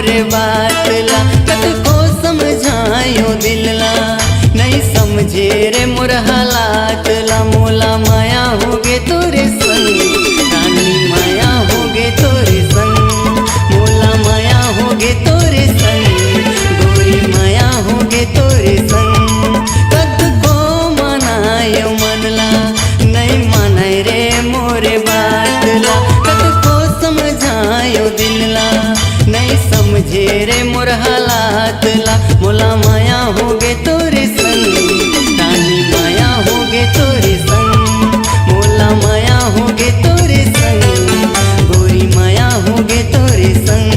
मोरे बात ला कत को समझायो दिल ला नहीं समझे रे मोर हालात ला मोला माया होगे तोरे संग रानी माया होगे तोरे संग मोला माया होगे तोरे संग गोरी माया होगे तोरे संग कत को मनायो मनला नहीं मानाय रे मोरे बात ला कत को समझायो दिल ला नहीं समझे रे मोर हालात ला मोला माया होगे तोरे संग रानी माया होगे तोरे संग मोला माया होगे तोरे संग गोरी माया होगे तोरे संग।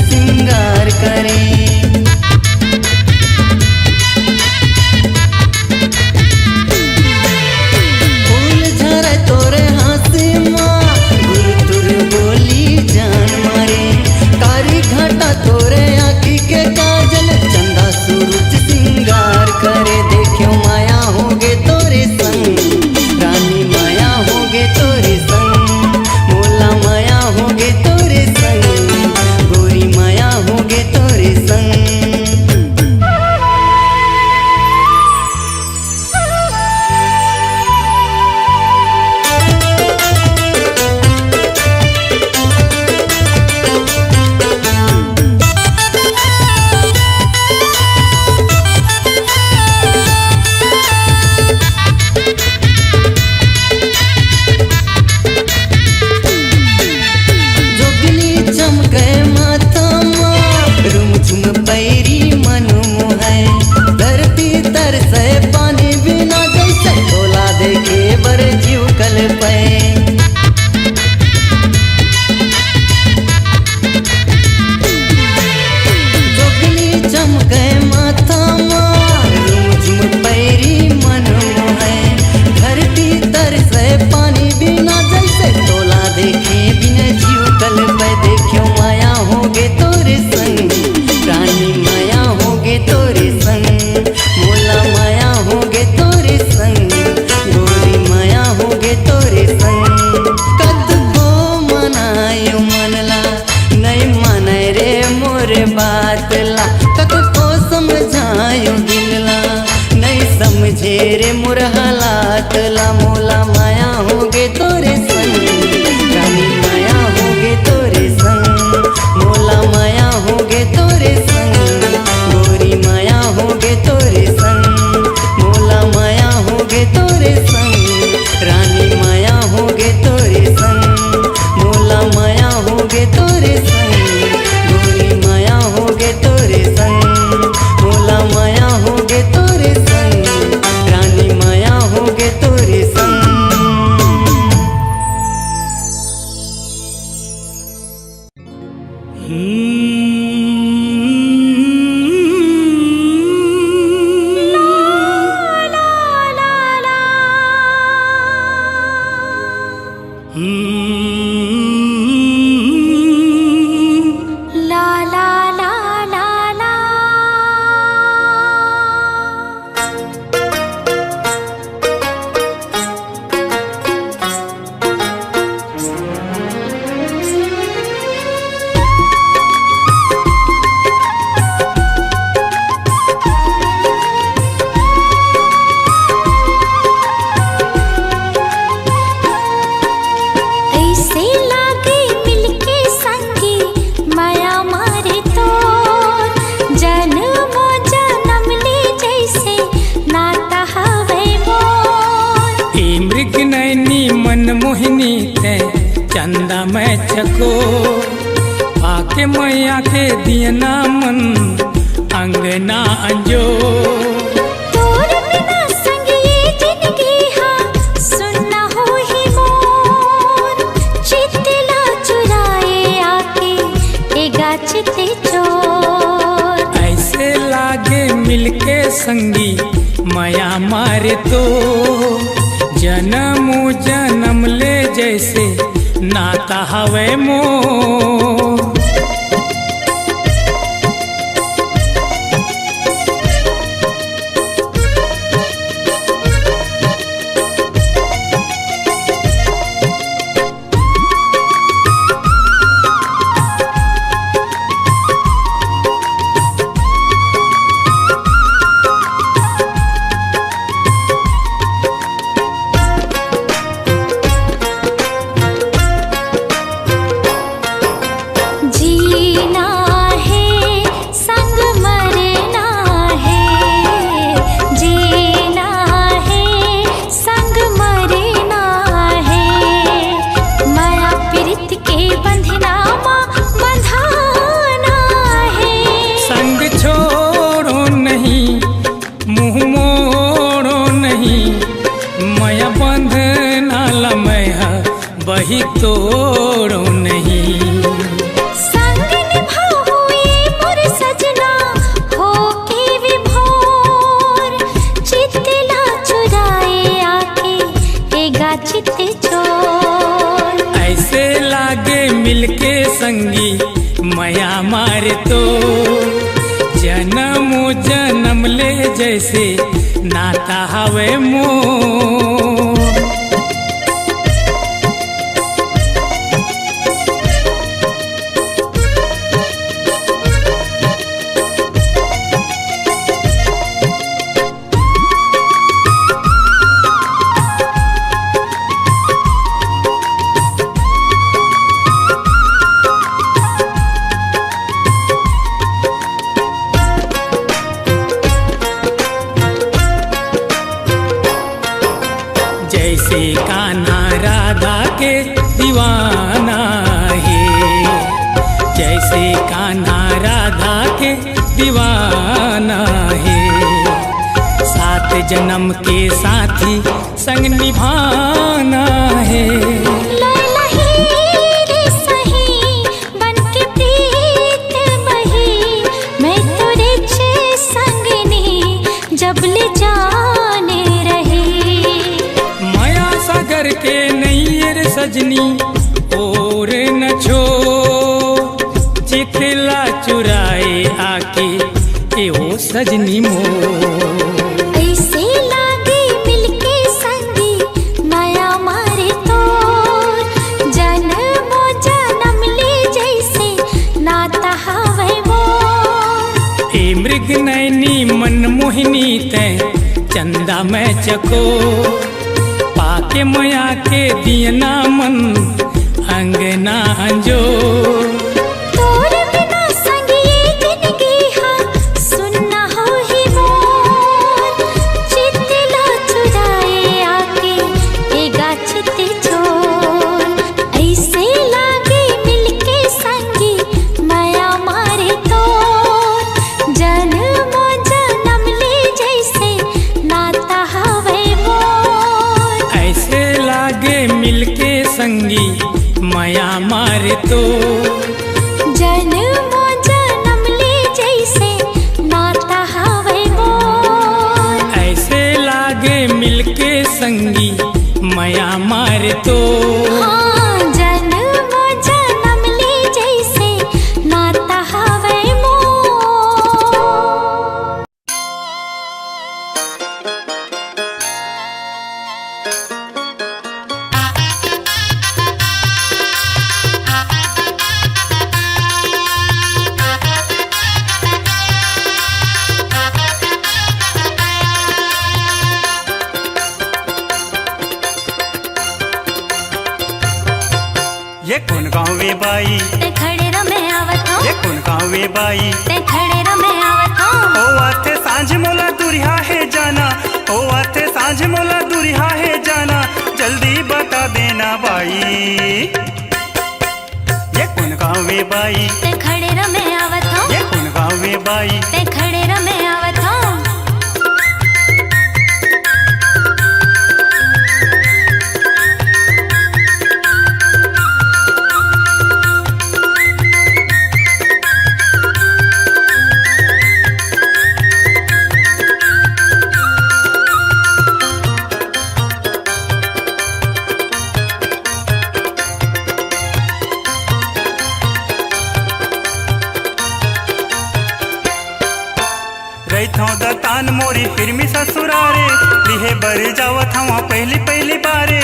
सिंगार करे फूल झरे तोरे हाथी माँ गुर तुर बोली जान मारे कारी घाटा तोरे आँखी के काजल चंदा सूरज सिंगार करे देखियो माया होगे तोरे संग रानी माया होगे तोरे संग मोला माया होगे तोरे संग गोरी माया होगे तोरे संग। बात ला कत को समझायो दिल ला नहीं समझे रे मोर हालात ला मोला माया होगे तोरे संग रानी माया होगे तोरे संग मोला माया होगे तोरे संग गोरी माया होगे तोरे संग मोला माया होगे तोरे संग रानी माया होगे तोरे संग मोला माया होगे तोरे संग गोरी माया होगे तोरे संग मोला माया होगे तोरे संग रानी माया होगे तोरे संग। चंदा मैं छको आके मैया के दियना मन अंगना अंजो तोर बिना संग ये जिंदगी हाँ सुनना हो ही मोर संगी माया मारे तो जन्म जन्म ले जैसे नाता हवे मोर। वही तोड़ो नहीं संग निभाओ ये मोर सजना हो के विभोर चितला चुराए आके एगा चित चोर। ऐसे लागे मिलके संगी माया मारे तो जन्म जन्म ले जैसे नाता हवे मोर। जैसे कान्हा राधा के दीवाना है, जैसे कान्हा राधा के दीवाना है, सात जन्म के साथी संग निभाना है। के नैयर सजनी और न छो चितला चुराए आके एहो सजनी मोर। ऐसे लागे मिलके संगी माया मारे तो जन्म जन्म ले जैसे नाता हवे मोर। ए मृग नैनी मन मोहिनी तै चंदा मैं चको पाके मया के दियना मन अंगना अंजो। तोर बिना संगी जिंदगी हाँ सुनना हो ही मोर चितला चुराए आके एगा चित चोर। ऐसे लागे मिलके संगी माया मारे तो जन्म जन्म ले जैसे नाता हवे मोर। ऐसे लागे मिलके संगी माया मारे तो जन्म जन्म ले जैसे नाता हवे मोर। ऐसे लागे मिलके संगी माया मारे तो हाँ जन्म जन्म ले जैसे नाता हवे मोर। ये कौन गाँव वे बाई ते खड़े रमे आवत हो, ये कौन गाँव वे बाई ते खड़े रमे आवत हो। ओ आते सांझ मोला दुरिहा है जाना, ओ आते सांझ मोला दुरिहा है जाना, जल्दी बता देना बाई। ये कौन गाँव वे बाई ते खड़े रमे आवत हो, ये कौन गाँव वे बाई ते खड़े रमे आवत हो। तान मोरी फिर मी ससुरारे लिहे बर जावत हवा पहली पहली बारे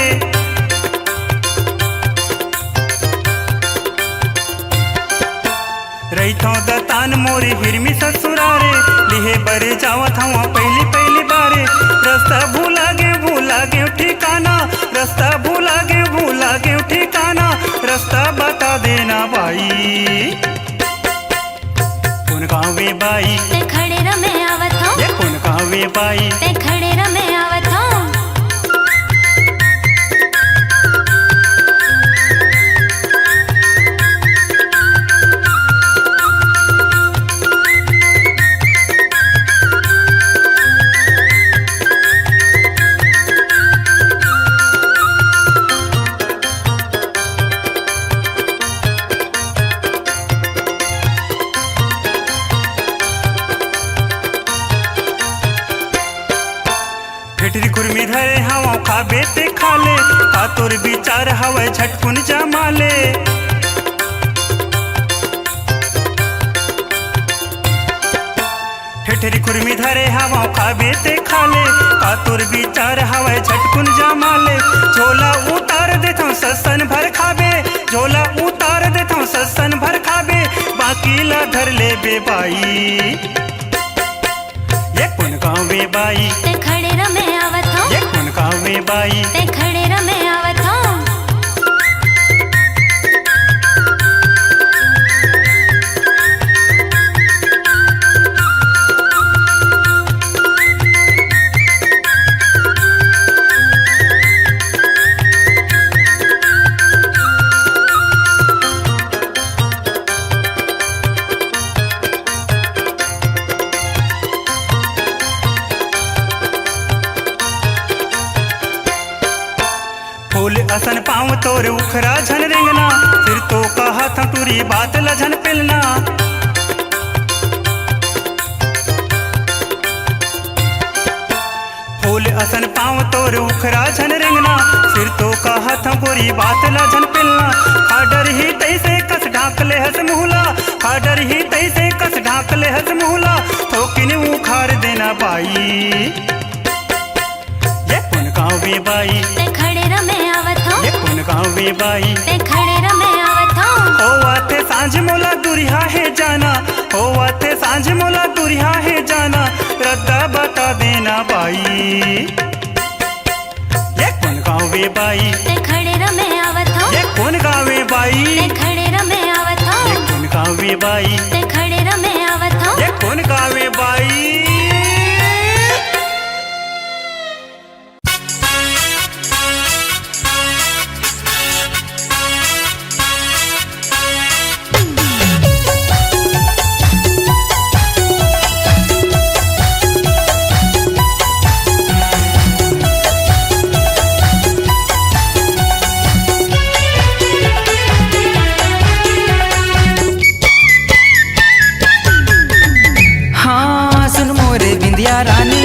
रहीथों दतान मोरी फिर मी ससुरारे लिहे बर जावत हवा पहली पहली बारे रास्ता भूला गए ठिकाना रास्ता भूला गए ठिकाना रास्ता बता देना भाई कौन गावे बाई ते खड़े रमे आवत हो ये कौन गावे बाई ते खड़े रमे आवत हो भेटरी कुर्मी धरे हवा खाबे ते खाले का तोर विचार हवा झटकुन जमाले ठेठरी कुर्मी धरे हवा खाबे ते खाले का तोर विचार हवा झटकुन जमाले झोला उतार देता ससन भर खाबे झोला उतार देता ससन भर खाबे बाकी ला धर ले बे बाई ये कौन गावे बाई ते खड़े रमे आवत हो ये कौन गावे बाई ते खड़े रमे आवत हो फूल असन पाँव तोर उखरा झन रेंगना फिर तो कहा था टूरी बात लझन पिलना फूल असन पाँव तोर उखरा झन रेंगना फिर तो कहा था गोरी बात लझन पिलना खाडर ही तैसे कस ढाक ले हस मुहला खाडर ही तैसे कस ढाक ले हस मुहला थोकिन उखाड़ देना बाई ये कौन गावे बाई ते खड़े रमे आवत हो ये कौन गावे बाई ते खड़े रमे आवत हो होवाते सांझ मोला दुरिहा है जाना होवाते सांझ मोला दुरिहा है जाना रद्दा बता देना बाई ये कौन गावे बाई ते खड़े रमे आवत हो ये कौन गावे बाई ते खड़े रमे आवत हो ये कौन गावे बाई ते खड़े रमे आवत हो ये कौन गावे बाई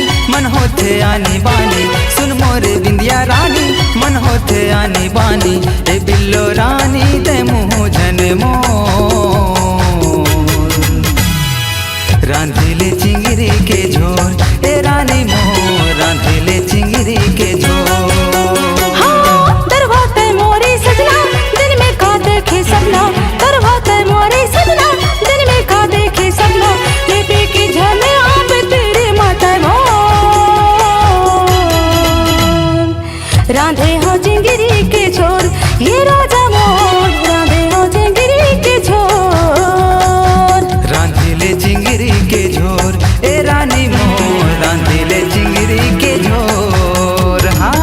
आनी बानी सुन मोरे बिंदिया रानी मन होते आनी बानी ए बिल्लो रानी ते मुँह जन मोर रांधिले चिंगरी के झोर ए रानी मोर रांधिले चिंगरी के झोर हाँ दरवाते मोरे सजना दिल में का देखे सपना दरवाते मोरे सजना दिल में का देखे सपना ये पी की झल आप तेरे माता राधे हो चिंगरी के छोर ये राजा मोर राधे हो चिंगरी के छोर रांधिले चिंगरी के झोर ए रानी मोर रांधिले चिंगरी के झोर हाँ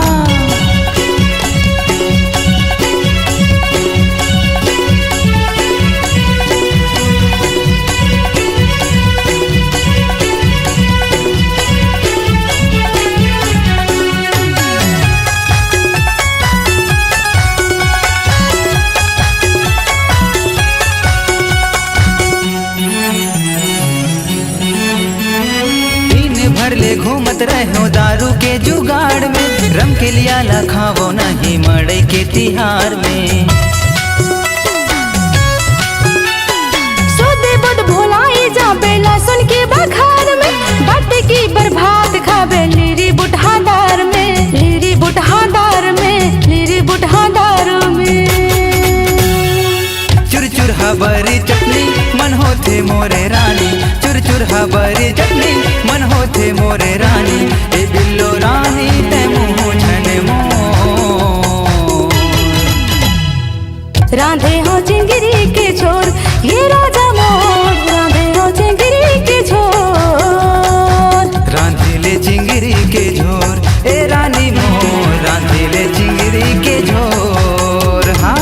घूमत रहो दारू के जुगाड़ में रम के लिया लखावो नहीं मड़े के तिहार में सोते बद भोलाई जा बेला सुन के बखार में बट की बर्बाद हबरी चटनी मन होथे मोरे रानी, चुर चुर हबरी चटनी मन होथे मोरे रानी, ए बिल्लो रानी ते मुँह झन मोर। राधे हो चिंगरी के छोर ये राजा मोर, राधे हो चिंगरी के छोर। रांधिले चिंगरी के झोर ए रानी मोर, रांधिले चिंगरी के झोर। हाँ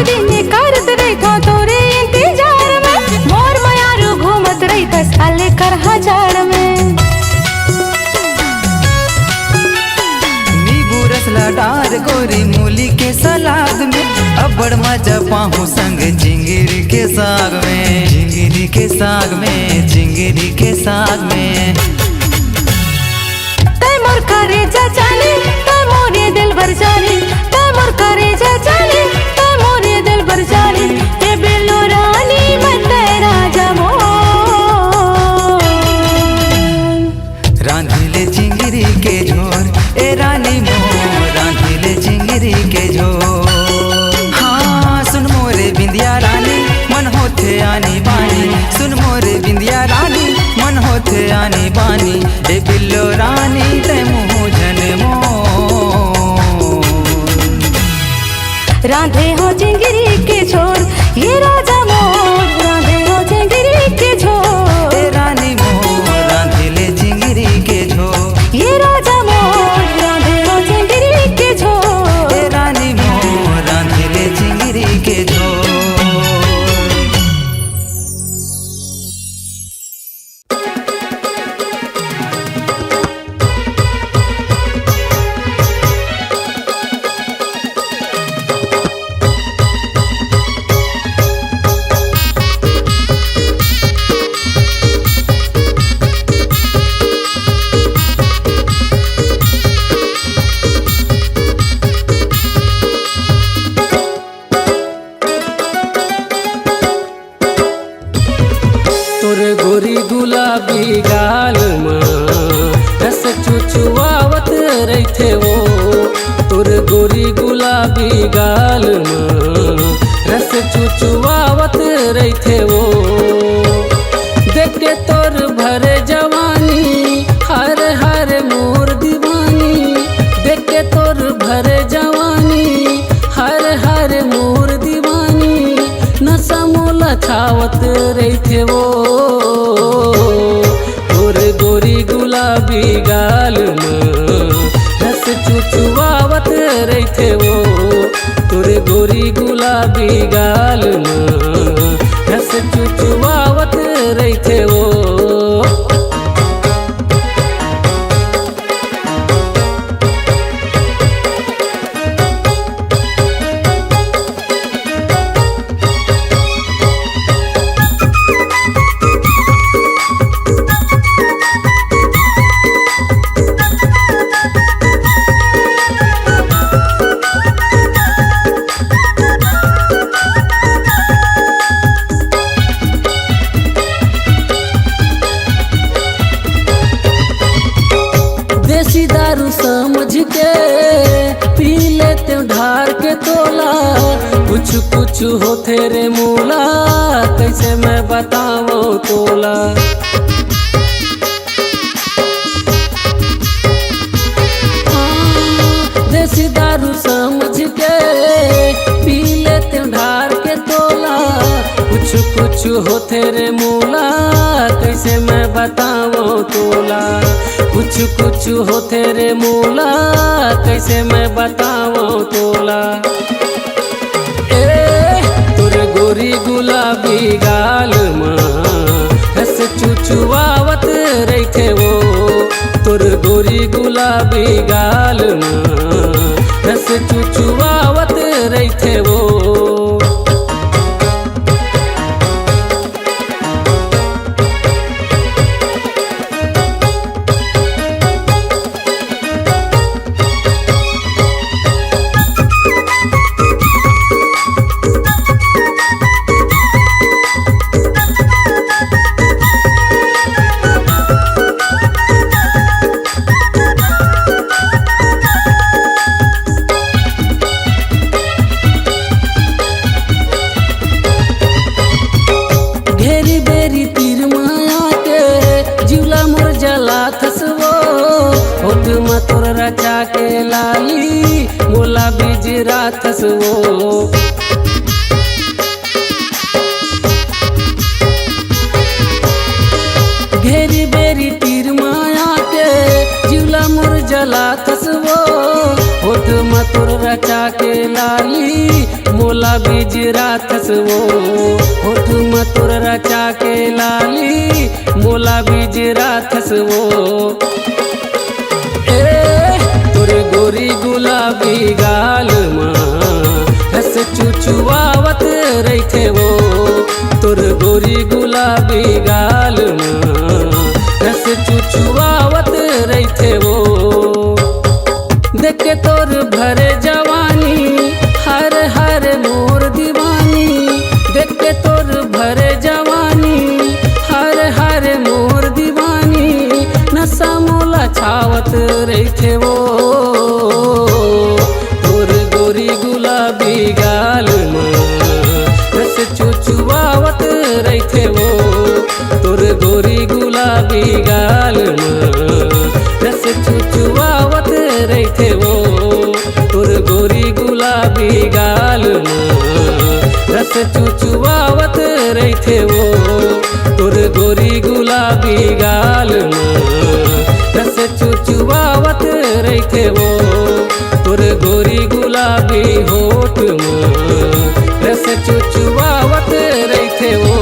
दिन करत रही तोरे इंतजार में, मोर मयारू घूमत रही साल कर हजार में। नींबू रस लडार गोरी मूली के सलाद में, अब बड़ मजा पाहू संग चिंगरी के साग में, चिंगरी के साग में, चिंगरी के साग में। तै मोर करे जा जाने तै मोरे दिल भर जाने, तै मोर करे जा जाने तै मोरे दिल भर जाने, ए बिल्लो रानी मैं तेरा जमो। रांधिले चिंगरी के झोर ए रानी मोर, रांधिले चिंगरी के झोर। हाँ सुन मोरे बिंदिया रानी मन होथे आनी बानी, सुन मोरे बिंदिया रानी मन होथे आनी बानी, ए बिल्लो रानी ते मुँह झन मोर। राधे हो चिंगरी के छोर ये राजा मोर, राधे हो चिंगरी के छोर। ए रानी मोर, रांधिले चिंगरी के झोर ये राजा मोर, राधे हो चिंगरी के छोर। ए रानी मोर, रांधिले चिंगरी के झोर। तोर गोरी गुलाबी गाल में रस चुचुआवत रहिथे वो, तोर गोरी गुलाबी गाल में रस चुचुआवत रहिथे वो। देख के तोर भरे जवानी हर हर मोर दीवानी, देख के तोर भरे जवानी हर हर मोर दीवानी, नशा मोला छावत रहिथे वो। तोर गोरी गुलाबी गाल में रस चुचुआवत रहिथे वो, तोर गोरी गुलाबी गाल में रस चुचुआवत रहिथे वो। देसी दारू समझ के पी लेते ढार के तोला, कुछ कुछ होते रे मूला कैसे मैं बताऊं तोला। देसी दारू समझ के पी लेते ढार के तोला, कुछ कुछ होते रे मूला कैसे मैं बताऊं तोला, कुछ कुछ होते रे मूला कैसे मैं बताऊं तोला। ए तोर गोरी गुलाबी गाल में रस चुचुआवत रहिथे वो, तोर गोरी गुलाबी गाल में रस चुचुआवत रहिथे वो। राथस वो। घेरी बेरी तीर माया के जिला मुर जलाथस वो। होठ मथुर रचा के लाली मोला बीज राथस वो। होठ मथुर रचा के लाली मोला बीज राथस वो। तोर गोरी गुलाबी गाल माँ रस चुचुआवत रहिथे वो। तोर गोरी गुलाबी गाल माँ रस चुचुआवत रहिथे वो। देख के तोर भरे जवानी हर हर मोर दीवानी। देख के तोर भरे जवानी हर हर मोर दीवानी। नशा मोला छावत रहिथे वो। तोर गोरी गुलाबी गाल माँ रस चुचुआवत रहिथे वो। तोर गोरी गुलाबी गाल माँ रस चुचुआवत रहिथे वो। तोर गोरी गुलाबी गाल माँ रस चुचुआवत रहिथे वो। तोर गोरी गुलाबी गाल माँ रस चुचुआवत रहिथे वो। तोर गोरी गुलाबी होठ माँ रस चुचुआवत रहिथे वो।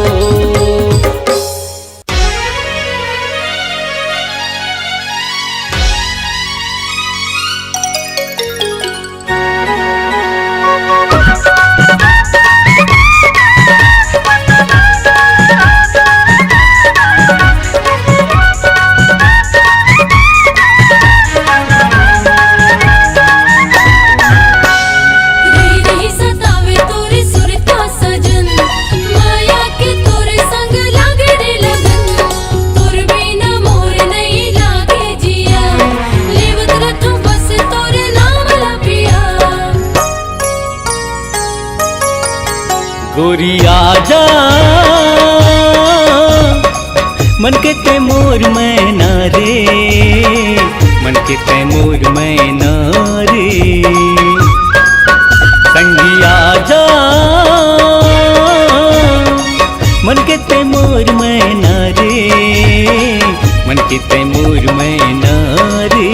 गोरी आजा मन के तैमूर मैना रे। मन के तैमूर मैना रे। संगी आजा मन के तैमूर मैना रे। मन के तैमूर मैना रे।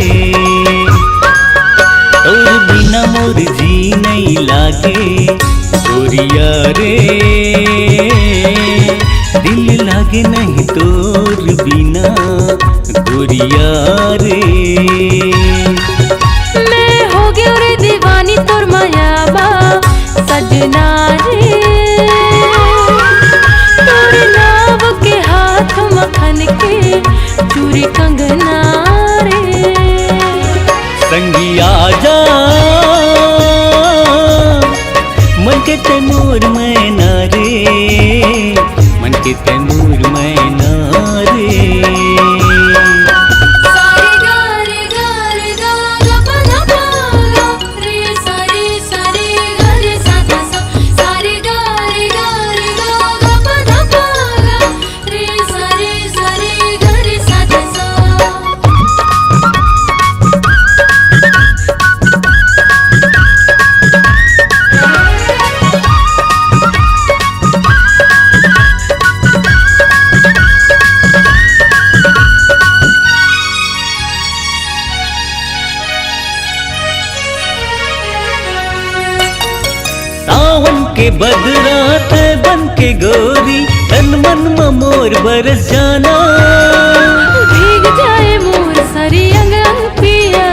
और बिना मोर जी नहीं लागे गोरिया रे। दिल लागे नहीं तोर बिना गोरिया रे। मैं हो गई रे दीवानी तोर मायाबा सजना रे। तोर नाव के हाथ मखन के चूड़ी कंगना रे। संगी आजा मन के तैमूर मैना रे। मन के तैमूर मैना रे। सावन के बदरात बन के गोरी तन मन में मोर बरस जाना। भीग जाए मोर सरी अंग अंग पिया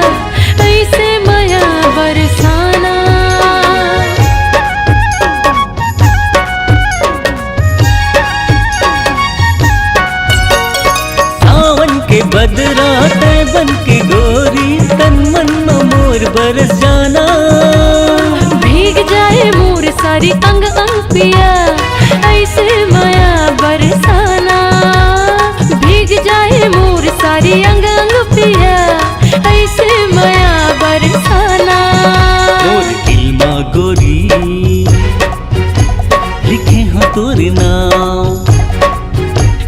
ऐसे माया बरसाना। सावन के बदरात बन के गोरी तन मन में मोर बरस जाना। भीग जाए मोर सारी अंग अंग पिया ऐसे माया बरसाना। भीग जाए मोर सारी अंग अंग पिया ऐसे माया बरसाना। मोर दिलमा गोरी लिखे हो तोर नाम।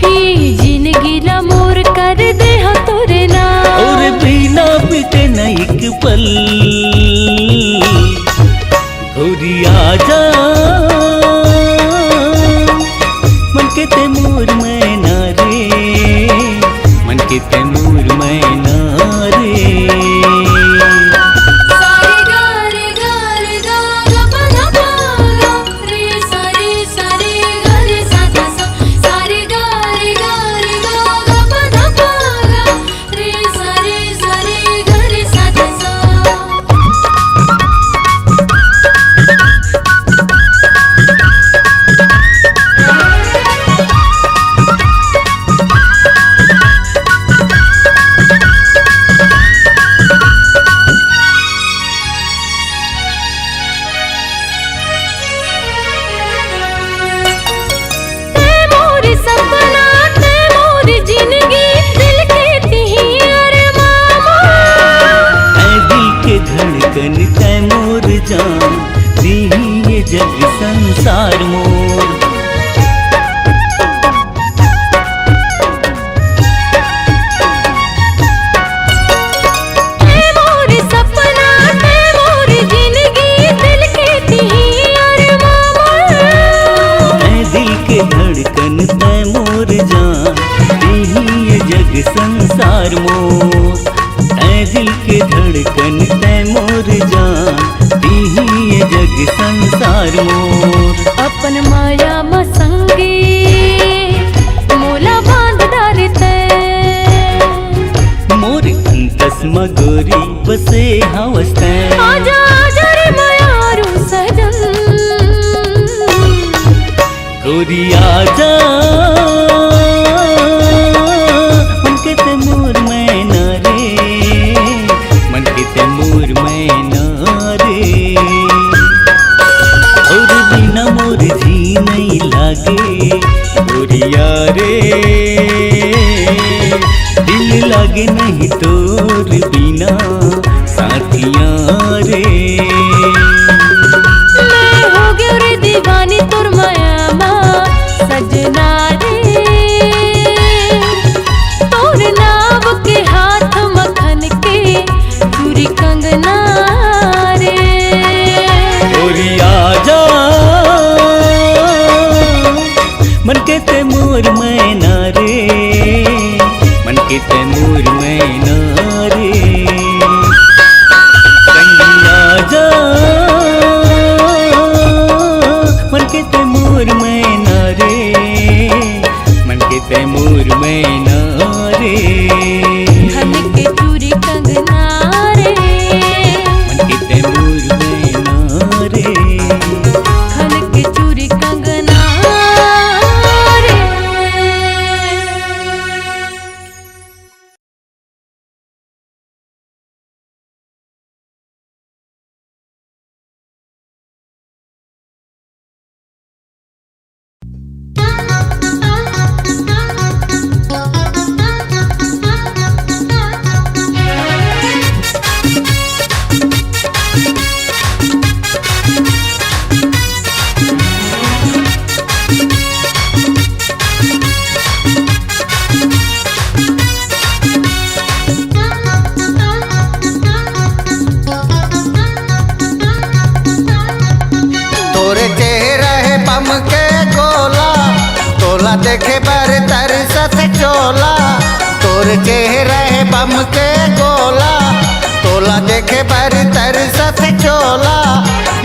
ही जिंदगी ला मोर कर दे हो तोरे नाम। और बिना बीते न एक पल तैमूर मैना रे, मन के तैमूर मैना रे। सारे गा रे गा रे गा गा पा धा पा गा रे सारे सारे गा रे सा धा सा सारे गा रे गा गा पा धा पा गा रे सारे सारे गा रे सा धा सा। मोरी सपना ते मोरी जिंदगी दिल के तिहियर मामा। ऐ दिल के धड़कन तैमूर जान, दी ये जग संसार मोर। ते मोरी सपना ते मोरी जिंदगी दिल के तिहियर मामा। ऐ दिल के धड़कन तैमूर जान, दी ये जग संसार मोर। ऐ दिल के धड़कन तैमूर जान, दी ये जग संसार मोर। अपन माया मसंगे मोला बांध डालते। मोर अंतस मगोरी बसे हवस्ते, आजा आजा रे मायारू सजन। गोरी आजा मन के तैमूर मैना रे, मन के तैमूर मैना रे। और बिना मोर जी नहीं लागे गोरिया रे, दिल लागे नहीं तोर बिना साथिया रे। मैं हो गई रे दीवानी तोर माया मा सजना रे। तोर नाव के हाथ मखन के चूड़ी कंगना रे। गोरी आजा मन के तैमूर मैना रे, मन के तैमूर मैना रे। कहीं आजा मन के तैमूर मैना रे, मन के तैमूर मैना रे। खन के चूड़ी कंगना रे। मन के तैमूर मैना रे। खन के चूड़ी कंगना रे। तोरे चेहरा है बम के गोला, तोला देखे बर तरसत चोला। तोरे चेहरा है बम के गोला, तोला देखे बर तरसत चोला।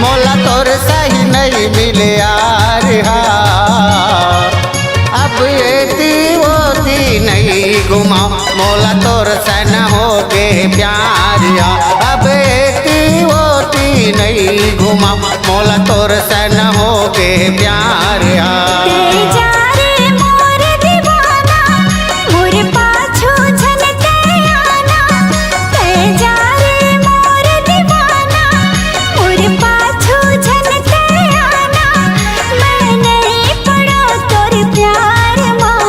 मोला तोर सही नहीं मिले यार हार, अब एती होती नहीं घुमाओ। मोला तोर सन हो के प्यार यार, अब एती होती नहीं घुमाओ। मोला तोर सन हो के प्यार यार। जा रे मोर दीवाना मोर पाछू झलके आना। ते जा रे मोर दीवाना मोर पाछू झलके आना। मैं नहीं पड़ो तोर प्यार मां,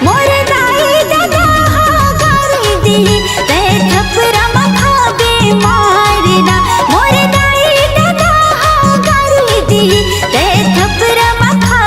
मोर दाई दादा हो गारी दी ते थपरा मखा बे मारना। मोर दाई दादा हो गारी दी ते थपरा मखा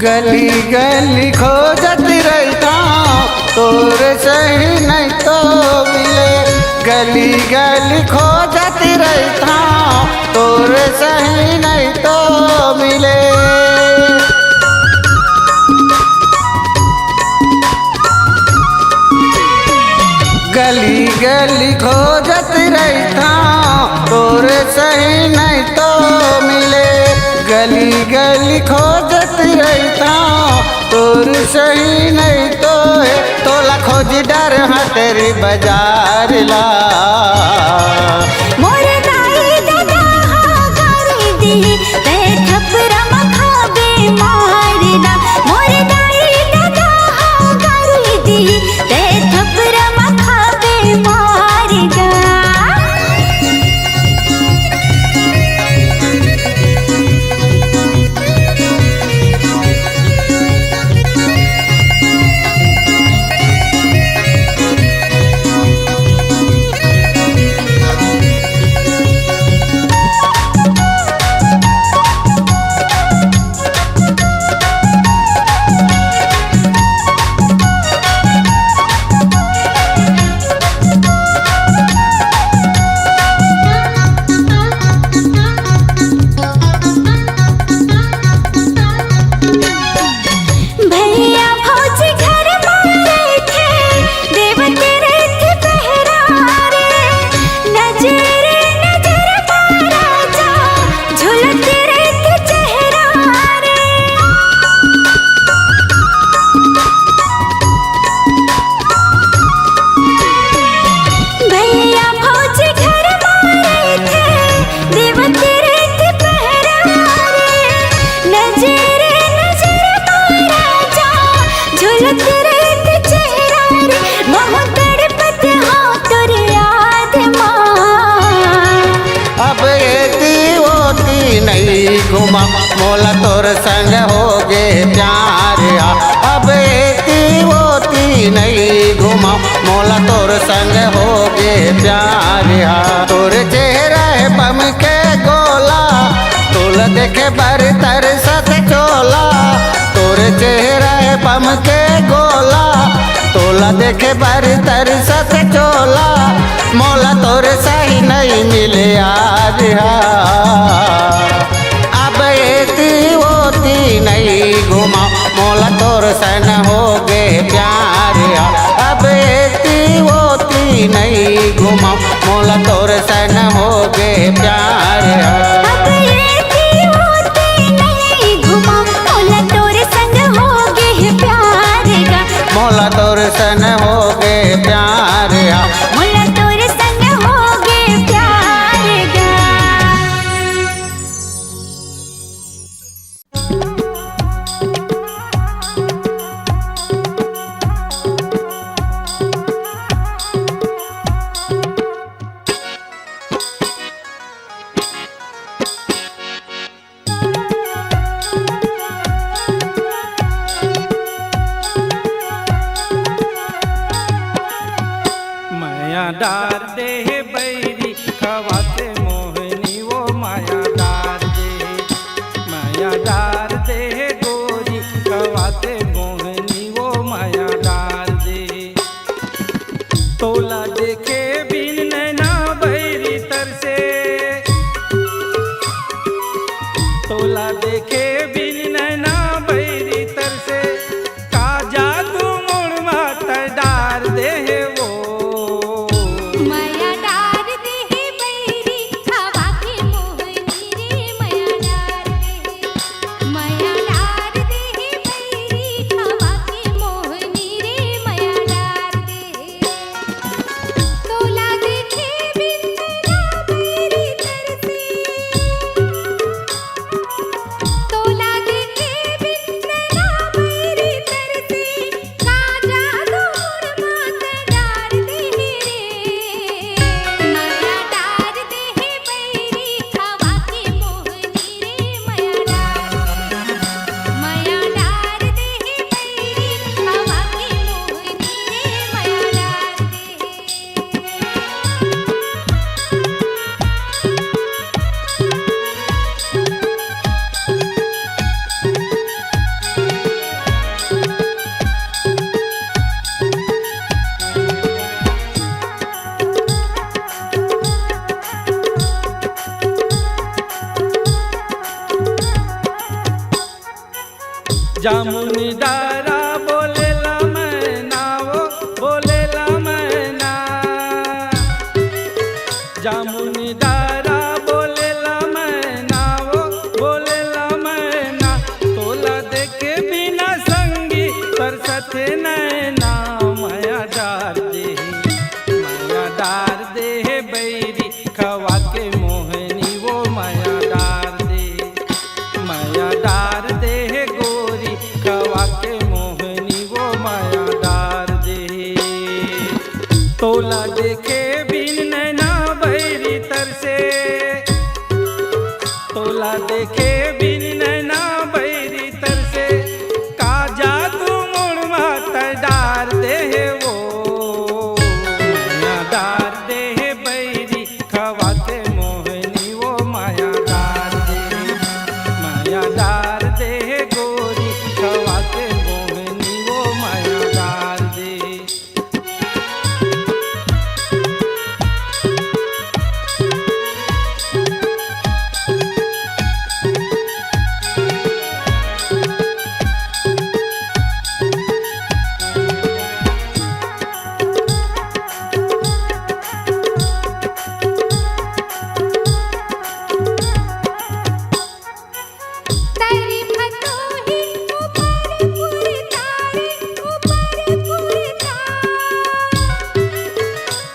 गली गली खोजत रहता तोर सही नहीं तो मिले। गली गली खोजत रहता तोर सही नहीं तो मिले। गली गली खोजत रहता तोर सही नहीं तो मिले। गली गली खोजत रहता तोर सही नहीं तो है। तोला खोज डर हटरी बाजार ला। मोर दाई दादा गारी दी ते थपरा मखाबे मारना। मोर दाई दादा गारी दी ते थपरा मखाबे मारना। घुमा मोला तोर संग हो गे प्यार। अब एती होती नहीं घुमा मोला तोर संग हो गे प्यार। तोर चेहरा है बम के गोला तोला देखे बर तरसत चोला। तोर चेहरा है बम के गोला तोला देखे बर तरसत चोला। मोला तोर सही नहीं मिले आज। अब एती होती नहीं घुमा मोला तोर सन हो गे प्यार। अब एती होती नहीं घुमा मोला तोर सन हो गे प्यार। अब एती होती नहीं घुमा मोला तोर संग हो गे प्यार गा। मोला तोर सन हो गे प्यार। मोला तोर संग हो गे प्यार गा। माया डार दे बैरी खवाते मोहनी वो माया डार दे। माया डार दे गोरी खवाते मोहनी वो माया डार दे। तोला देखे बिन नैना बैरी तरसे। तोला देखे बिन नैना बैरी तरसे। का जादू मोड़ माता डार दे वो। माया डार दे बैरी खवा के मोहनी रे माया डार दे। माया डार दे बैरी खवा के मोहनी रे माया डार दे। तोला देखे बिन नैना बैरी तरसे। तोला जामुनी डारा बोलेला मैना वो बोलेला मैना जामुनी डारा बोलेला मैना वो बोलेला मैना तोला देखे बिना संगी तरसत नैना माया डार दे बैरी खवा के मोहनी वो माया डार दे गोरी खवा के मोहनी वो माया डार दे तोला देखे बिन नैना बैरी तरसे तोला देखे बिन नैना बैरी तरसे का जादू मुड़ मात डार दे वो माया डार दे बैरी खवा के मोहनी वो माया डार दे गोरी खवा के मोहनी वो माया डार दे तारी भतोही ऊपर पुरतारे ऊपर पुरतारे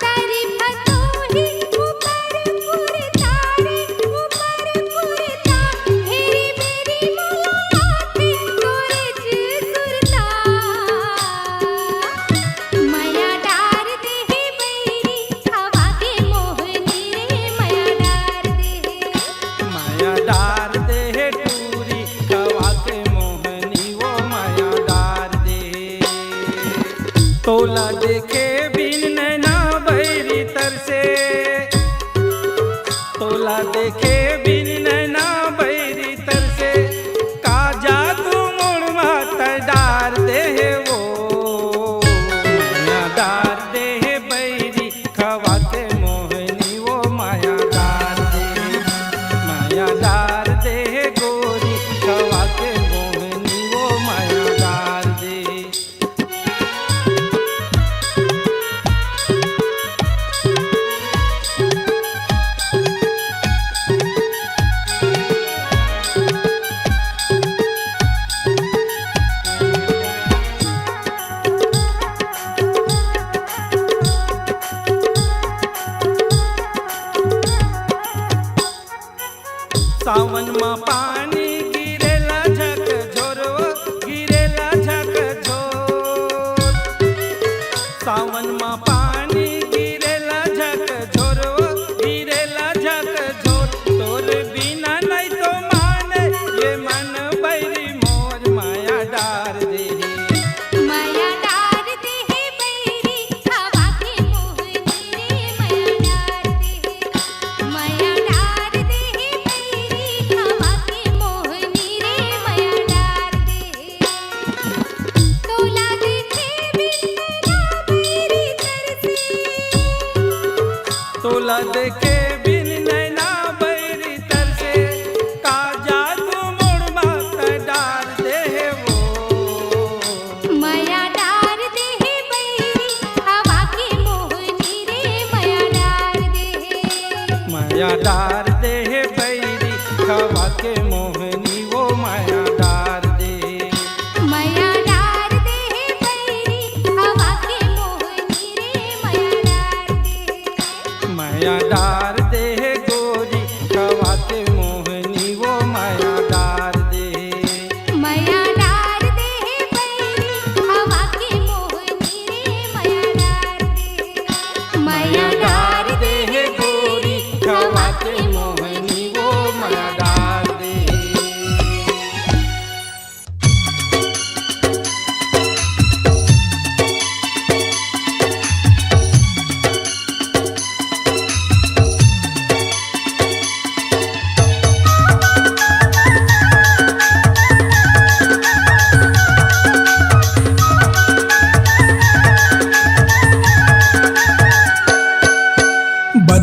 तारी भतोही ऊपर पुरतारे ऊपर पुरता हेरी मेरी मुलाकात तोरे सुरता माया डार दे बैरी हवा के मोहनी रे माया डार दे माया डार दे टूरी खवा के मोहनी वो माया डार दे तोला देखे बिन नैना बैरी तरसे तोला देखे बिन नैना बैरी तरसे का जादू मुड़ मात डार दे वो माया डार दे बैरी खवा के मोहनी वो माया डार दे गोरी खवा के मोहनी वो माया डार दे सावन में पानी गिरेला झक झोरो गिरेला झक झोर सावन में पानी गिरेला झक झोरो गिरेला झक झोर तोर बिना नहीं तो माने ये मन बैरी मोर माया डार दे माया डार दे बैरी हवा के मोहनी रे माया डार दे माया डार दे बैरी हवा के मोहनी रे माया डार दे तोला देखे बिन नैना बैरी तरसे तोला देखे बिन नैना बैरी तरसे का जादू मुड़ मात डार दे वो माया डार दे बैरी हवा के मोहनी रे माया डार दे माया डार दे बैरी खवा के मोहनी वो माया डार दे माया डार दे बैरी हवा के मोहनी रे माया डार दे माया डार दे गोरी खवा के मोहनी वो माया डार दे माया डार दे बैरी हवा के मोहनी रे माया डार दे माया डार दे गोरी खवा के मोहनी वो माया डार दे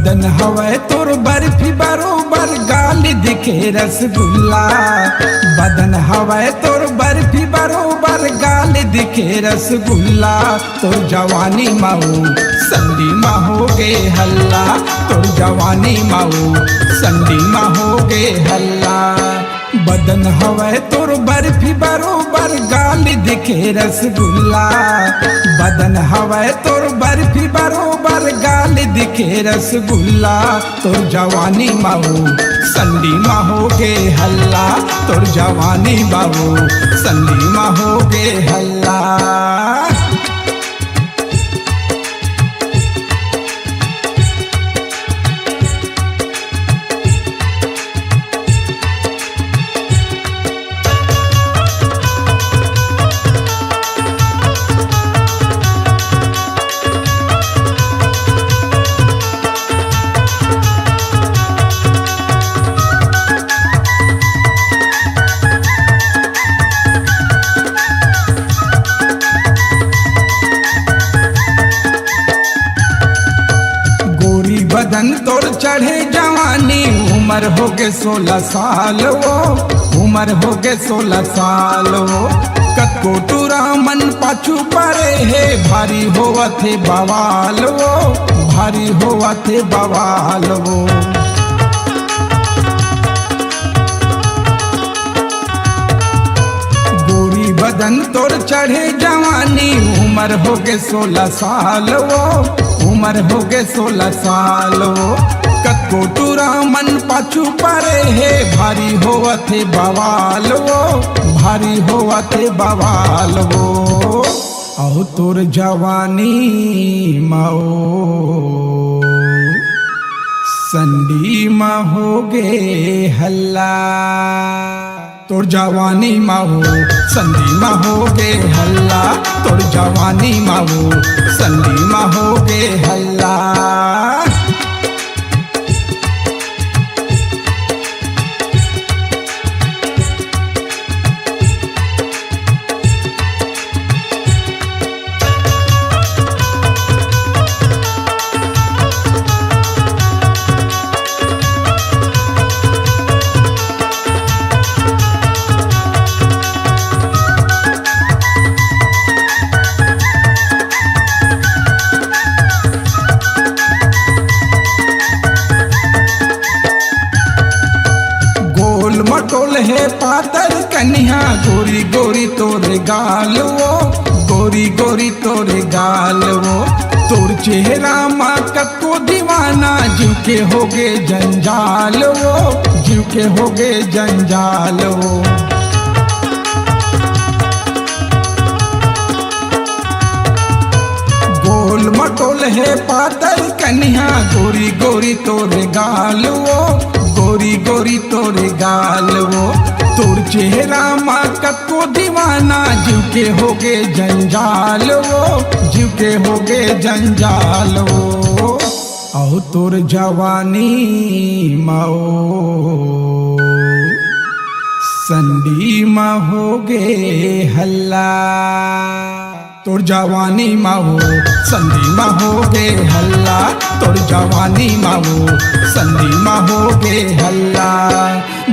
बदन हवे तोर बर्फी बरोबर गाल दिखे रसगुल्ला बदन हवे तोर बर्फी बरोबर गाल दिखे रसगुल्ला तोर जवानी माऊ संडी मा हो गे हल्ला तोर जवानी माऊ संडी मा हो गे हल्ला बदन हवे तोर बर्फी बरोबर गाल दिखे रसगुल्ला बदन हवे तोर बर्फी बरोबर गाल दिखे रसगुल्ला तोर जवानी माऊ संडी मा हो गे हल्ला तोर जवानी माऊ संडी मा हो गे हल्ला बदन तोर चढ़े जवानी उम्र हो गे 16 साल वो उम्र हो गे 16 साल वो कतको टूरा मन पाछू परे है भारी होवा थे बवाल वो भारी होवा थे बवाल वो गोरी बदन तोर चढ़े जवानी उम्र हो गे 16 साल वो उम्र हो गे 16 साल कतको टूरा मन पाछू परे है भारी होवा थे बवाल वो भारी होवा थे बवाल वो आओ तोर जवानी माओ संडी मा हो गे हल्ला तोर जवानी माओ संडी मा हो गे हल्ला तोर जवानी माओ संडी मा हो गे हल्ला मटोल है पातर कन्या गोरी गोरी तोरे गाल वो गोरी गोरी तोरे गाल वो तोर चेहरा माँ कतको दीवाना जीव के होगे जंजाल वो जीव के होगे जंजाल वो गोल मटोल है पातर कन्या गोरी गोरी तोरे गाल वो गोरी गोरी तोरे गाल वो तोर चेहरा माँ कतको दीवाना जीव के होगे जंजाल वो जीव के होगे जंजाल वो आओ तोर जवानी माओ संडी मा होगे हल्ला तोर जवानी माओ संडी मा होगे हल्ला तोर जवानी माओ संडी मा होगे हल्ला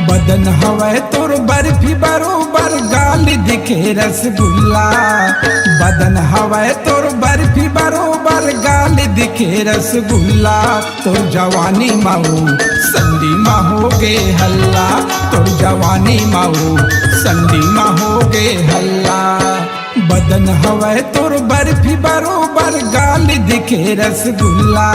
बदन हवे तोर बर्फी बरोबर गाल दिखे रसगुल्ला बदन हवे तोर बर्फी बरोबर गाल दिखे रसगुल्ला तोर जवानी माओ संडी मा होगे हल्ला तोर जवानी माओ संडी मा होगे हल्ला बदन हवे तोर बर्फी बरोबर गाल दिखे रसगुल्ला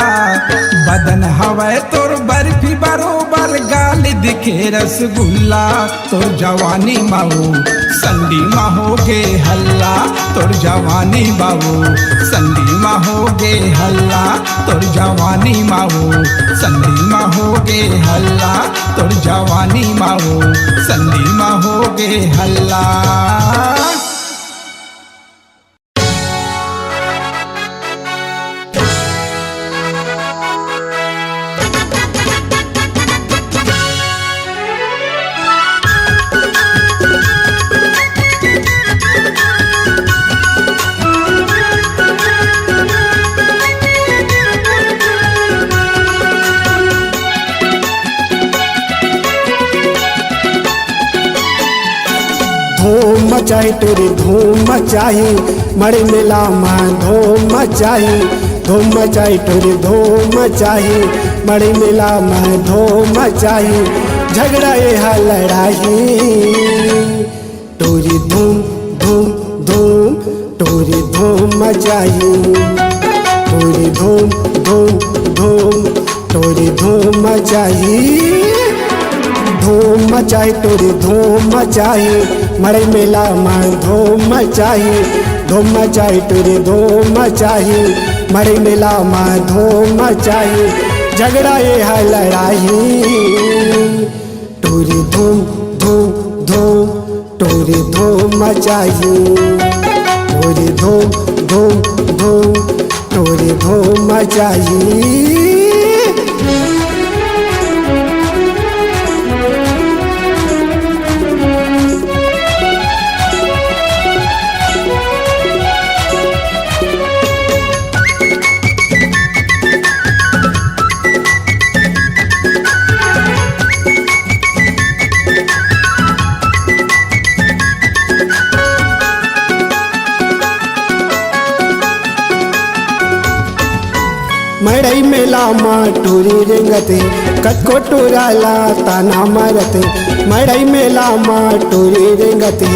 बदन हवे तोर बर्फी बरोबर गाल दिखे रसगुल्ला तोर जवानी माओ संडी मा होगे हल्ला तोर जवानी माओ संडी मा होगे हल्ला तोर जवानी माओ संडी मा होगे हल्ला तोर जवानी माओ संडी मा होगे हल्ला धूम मचाई तोरी धूम मचाई मड़ी मेला में धूम मचाई धूम मचाई तोरी धूम मचाई मड़ी मेला में धूम मचाई झगड़ा यह लड़ाई तोरी धूम धूम धूम तोरी धूम मचाई तोरी धूम धूम धूम तोरी धूम मचाई धूम मचाई तोरी धूम मचाई मड़ई मेला में धूम मचाई धूम मचाई तोरी धूम मचाई मड़ई मेला में धूम मचाई झगड़ा यह लड़ाई तोरी धूम धूम धूम तोरी धूम मचाई तोरी धूम धूम धूम तोरी धूम मचाई मड़ई मेला माँ टूरी रेंगते कतको टूराला ताना मारते मड़ई मेला माँ टूरी रेंगते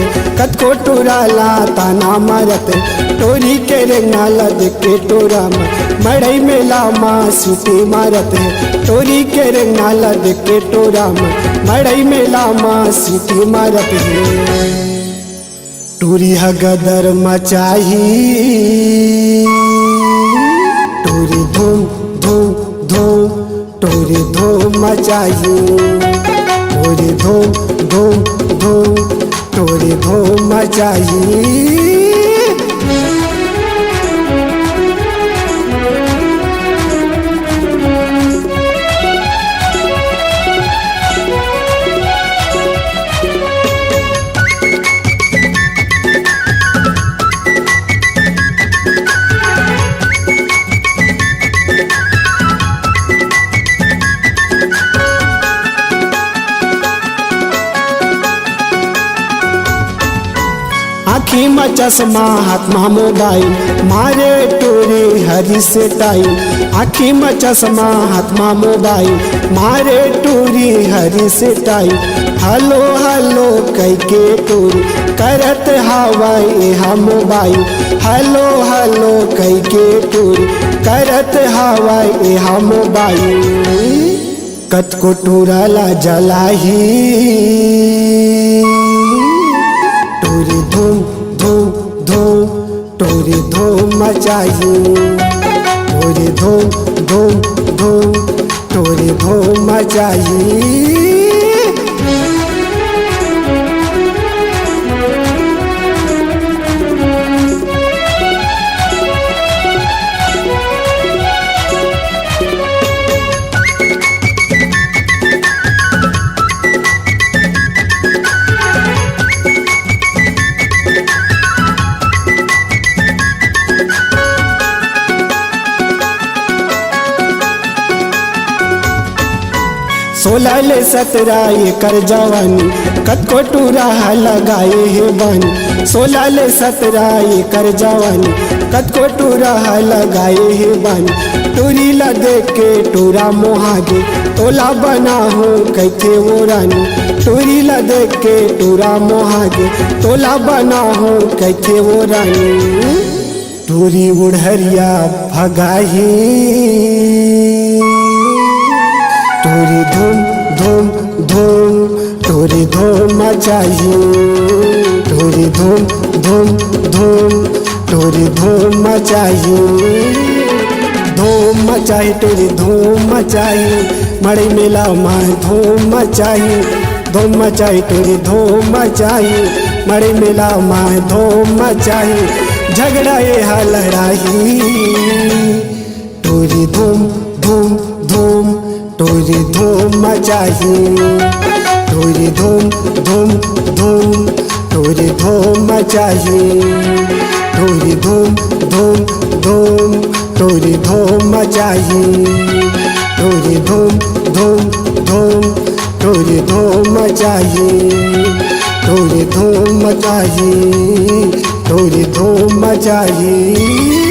कतको टूराला ताना मारते टोरी के रेंगना लद के टोरा में मड़ई मेला माँ सीटी मारते टोरी के रेंगना लद के टोरा में मड़ई मेला माँ सीटी मारते टूरी हगदर मचाई तोरी धूम धूम धूम तोरी धूम मचाई तोरी धूम धूम धूम तोरी धूम मचाई आँखी में चश्मा हाथ में मोबाइल मारे टोरी हरी से टाइम आँखी में चश्मा हाथ में मोबाइल मारे टोरी हरी से टाइम हेलो हेलो कह के टोरी करत हवाई हम मोबाइल हेलो हेलो कह के टोरी करत हवाई हम मोबाइल कतको टोराला जलाही तोरी धूम धूम धूम तोरी धूम मचाई तोरी धूम धूम धूम तोरी धूम मचाई सोलह ले 17 एकर जवानी कतको टूरा लगाए हे बन 16 ले 17 एकर जवानी कतको टूरा लगाए हे बन टूरी ला देख के टूरा मोहागे तोला बना हो कैथे वो रानी टूरी ला देख के टूरा मोहागे तोला बना हो कैथे वो रानी टूरी उड़हरिया भगाही तोरी धूम धूम धूम तोरी धूम मचाई तोरी धूम धूम धूम तोरी धूम मचाई धूम मचाई तोरी धूम मचाई मड़ई मेला में धूम मचाई धूम मचाई तोरी धूम मचाई मड़ई मेला में धूम मचाई झगड़ा यह लड़ाई तोरी धूम धूम धूम तोरी धूम मचाई तोरी धूम धूम धूम तोरी धूम मचाई तोरी धूम धूम धूम तोरी धूम मचाई तोरी धूम धूम धूम तोरी धूम मचाई थोड़ी धूम मचाही थोड़ी धूम मचाही